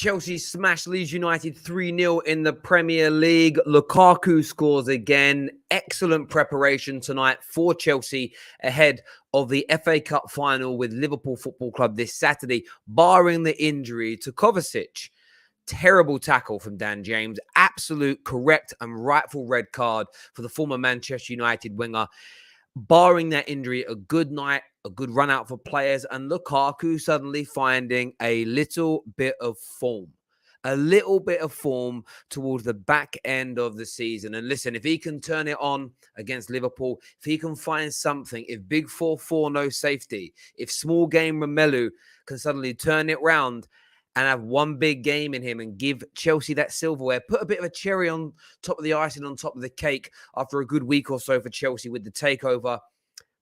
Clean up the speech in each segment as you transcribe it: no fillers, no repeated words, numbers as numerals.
Chelsea smashed Leeds United 3-0 in the Premier League. Lukaku scores again. Excellent preparation tonight for Chelsea ahead of the FA Cup final with Liverpool Football Club this Saturday, barring the injury to Kovacic. Terrible tackle from Dan James. Absolute correct and rightful red card for the former Manchester United winger. Barring that injury, a good night, a good run out for players, and Lukaku suddenly finding a little bit of form. A little bit of form towards the back end of the season. And listen, if he can turn it on against Liverpool, if he can find something, if big 4-4 no safety, if small game Romelu can suddenly turn it round and have one big game in him and give Chelsea that silverware, put a bit of a cherry on top of the icing on top of the cake after a good week or so for Chelsea with the takeover.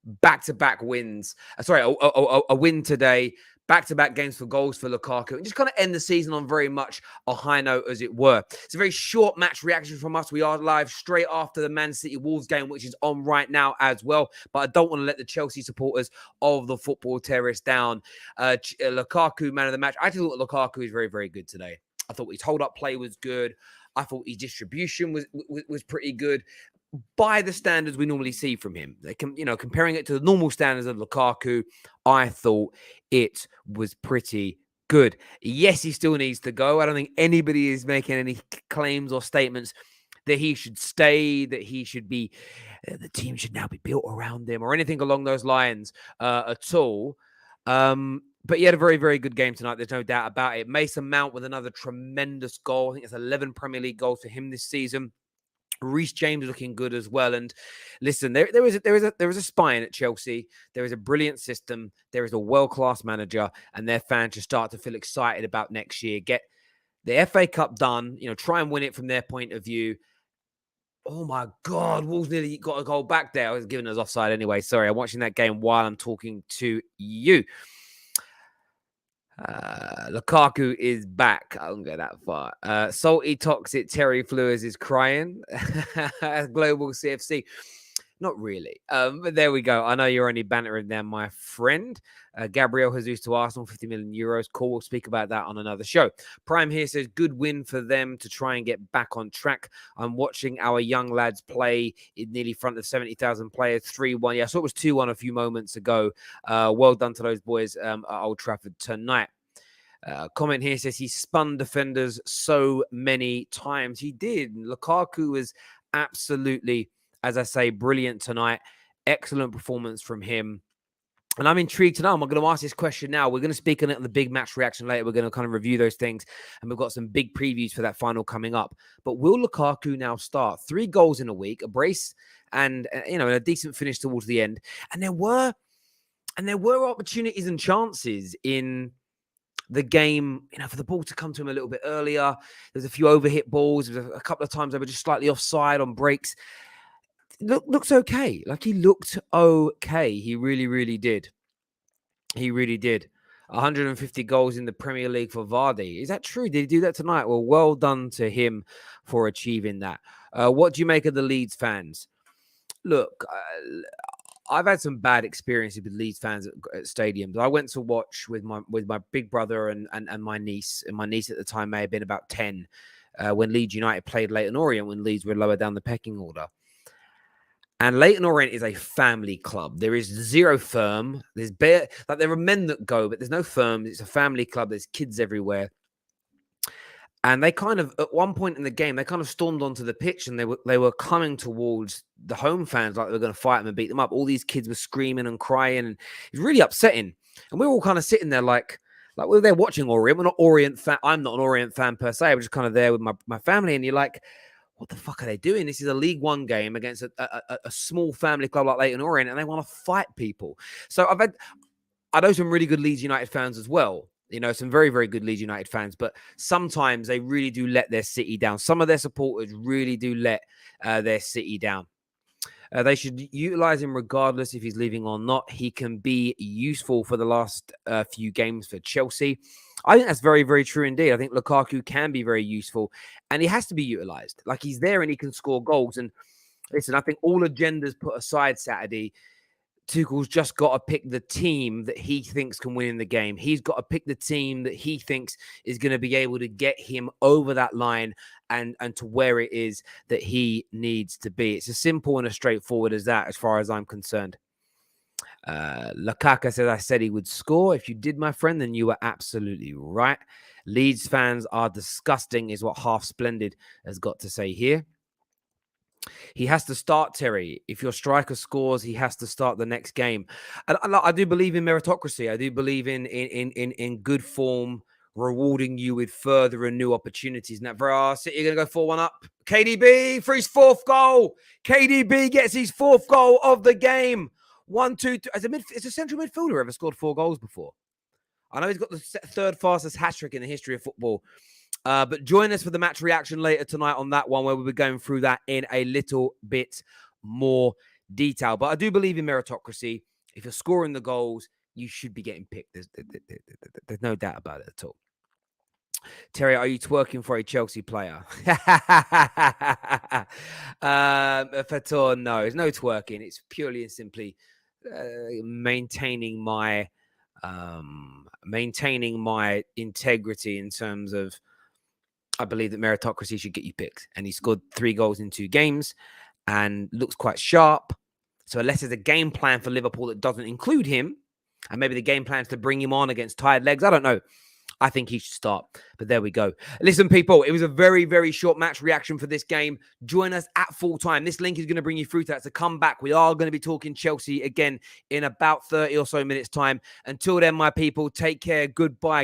Back-to-back wins. A win today. Back-to-back games for goals for Lukaku. And just kind of end the season on very much a high note, as it were. It's a very short match reaction from us. We are live straight after the Man City Wolves game, which is on right now as well. But I don't want to let the Chelsea supporters of the football terrace down. Lukaku, man of the match. I thought Lukaku was very, very good today. I thought his hold-up play was good. I thought his distribution was pretty good. By the standards we normally see from him. Comparing it to the normal standards of Lukaku, I thought it was pretty good. Yes, he still needs to go. I don't think anybody is making any claims or statements that he should stay, that he should be, the team should now be built around him or anything along those lines at all. But he had a very, very good game tonight. There's no doubt about it. Mason Mount with another tremendous goal. I think it's 11 Premier League goals for him this season. Reece James looking good as well. And listen, there is a spine at Chelsea. There is a brilliant system. There is a world-class manager, and their fans should start to feel excited about next year. Get the FA Cup done. Try and win it from their point of view. Oh my God, Wolves nearly got a goal back there. I was giving us offside anyway. Sorry, I'm watching that game while I'm talking to you. Lukaku is back. I don't go that far. Salty Toxic Terry Fleurs is crying. Global CFC. Not really. But there we go. I know you're only bantering there, my friend. Gabriel Jesus to Arsenal, 50 million euros. Cool. We'll speak about that on another show. Prime here says, good win for them to try and get back on track. I'm watching our young lads play in nearly front of 70,000 players, 3-1. Yeah, I saw it was 2-1 a few moments ago. Well done to those boys at Old Trafford tonight. Comment here says he spun defenders so many times. He did. Lukaku was absolutely, as I say, brilliant tonight. Excellent performance from him. And I'm intrigued to know. I'm going to ask this question now. We're going to speak on it on the big match reaction later. We're going to kind of review those things. And we've got some big previews for that final coming up. But will Lukaku now start? 3 goals in a week, a brace, and a decent finish towards the end. And there were opportunities and chances in the game, for the ball to come to him a little bit earlier. There's a few overhit balls. There was a couple of times they were just slightly offside on breaks. Looks okay. Like, he looked okay. He really, really did. He really did. 150 goals in the Premier League for Vardy. Is that true? Did he do that tonight? Well done to him for achieving that. What do you make of the Leeds fans? Look, I've had some bad experiences with Leeds fans at stadiums. I went to watch with my big brother and my niece. And my niece at the time may have been about 10 when Leeds United played Leyton Orient when Leeds were lower down the pecking order. And Leyton Orient is a family club. There is zero firm. There are men that go, but there's no firm. It's a family club. There's kids everywhere. And they kind of, at one point in the game, they kind of stormed onto the pitch and they were coming towards the home fans like they were going to fight them and beat them up. All these kids were screaming and crying, and it was really upsetting. And we were all kind of sitting there like we're there watching Orient. We're not Orient fan. I'm not an Orient fan per se. I was just kind of there with my family, and you're like, what the fuck are they doing? This is a League One game against a small family club like Leyton Orient, and they want to fight people. So I know some really good Leeds United fans as well. Some very, very good Leeds United fans, but sometimes they really do let their city down. Some of their supporters really do let their city down. They should utilize him regardless if he's leaving or not. He can be useful for the last few games for Chelsea. I think that's very, very true indeed. I think Lukaku can be very useful, and he has to be utilized. Like, he's there and he can score goals. And listen, I think all agendas put aside Saturday, Tuchel's just got to pick the team that he thinks can win in the game. He's got to pick the team that he thinks is going to be able to get him over that line and to where it is that he needs to be. It's as simple and as straightforward as that, as far as I'm concerned. Lukaku says, I said he would score. If you did, my friend, then you were absolutely right. Leeds fans are disgusting, is what Half Splendid has got to say here. He has to start, Terry. If your striker scores, he has to start the next game. And I do believe in meritocracy. I do believe in good form rewarding you with further and new opportunities. Now, for City, you're going to go 4-1 up. KDB for his 4th goal. KDB gets his 4th goal of the game. 1-2. As a central midfielder ever scored 4 goals before? I know he's got the 3rd fastest hat-trick in the history of football. But join us for the match reaction later tonight on that one, where we'll be going through that in a little bit more detail. But I do believe in meritocracy. If you're scoring the goals, you should be getting picked. There's no doubt about it at all. Terry, are you twerking for a Chelsea player? Fator, no, it's no twerking. It's purely and simply maintaining my integrity in terms of, I believe that meritocracy should get you picked. And he scored 3 goals in 2 games and looks quite sharp. So unless there's a game plan for Liverpool that doesn't include him, and maybe the game plan is to bring him on against tired legs, I don't know. I think he should start. But there we go. Listen, people, it was a very, very short match reaction for this game. Join us at full time. This link is going to bring you through to that. So come back. We are going to be talking Chelsea again in about 30 or so minutes time. Until then, my people, take care. Goodbye.